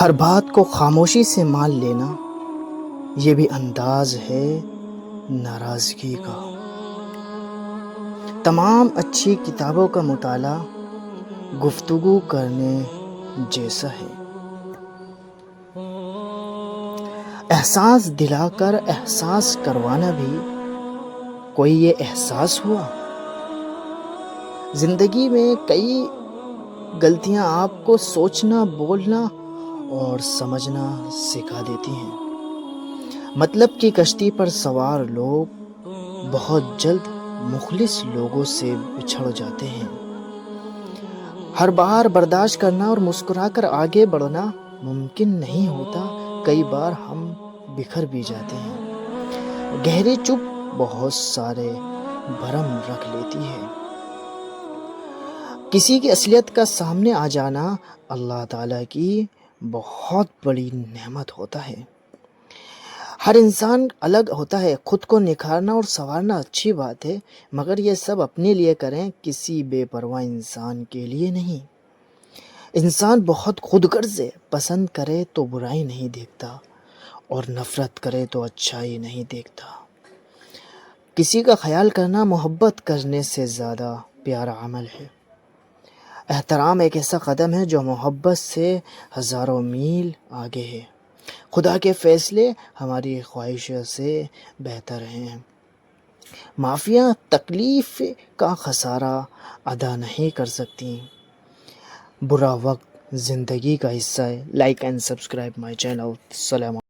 ہر بات کو خاموشی سے مان لینا یہ بھی انداز ہے ناراضگی کا۔ تمام اچھی کتابوں کا مطالعہ گفتگو کرنے جیسا ہے۔ احساس دلا کر احساس کروانا بھی کوئی یہ احساس ہوا۔ زندگی میں کئی غلطیاں آپ کو سوچنا، بولنا اور سمجھنا سکھا دیتی ہیں۔ مطلب کی کشتی پر سوار لوگ بہت جلد مخلص لوگوں سے بچھڑ جاتے ہیں۔ ہر بار برداشت کرنا اور مسکرا کر آگے بڑھنا ممکن نہیں ہوتا۔ کئی بار ہم بکھر بھی جاتے ہیں۔ گہری چپ بہت سارے بھرم رکھ لیتی ہے۔ کسی کی اصلیت کا سامنے آ جانا اللہ تعالیٰ کی بہت بڑی نعمت ہوتا ہے۔ ہر انسان الگ ہوتا ہے۔ خود کو نکھارنا اور سنوارنا اچھی بات ہے، مگر یہ سب اپنے لیے کریں، کسی بے پرواہ انسان کے لیے نہیں۔ انسان بہت خود غرض ہے۔ پسند کرے تو برائی نہیں دیکھتا اور نفرت کرے تو اچھائی نہیں دیکھتا۔ کسی کا خیال کرنا محبت کرنے سے زیادہ پیارا عمل ہے۔ احترام ایک ایسا قدم ہے جو محبت سے ہزاروں میل آگے ہے۔ خدا کے فیصلے ہماری خواہشوں سے بہتر ہیں۔ معافیاں تکلیف کا خسارہ ادا نہیں کر سکتی۔ برا وقت زندگی کا حصہ ہے۔ Like and subscribe my channel. السلام علیکم۔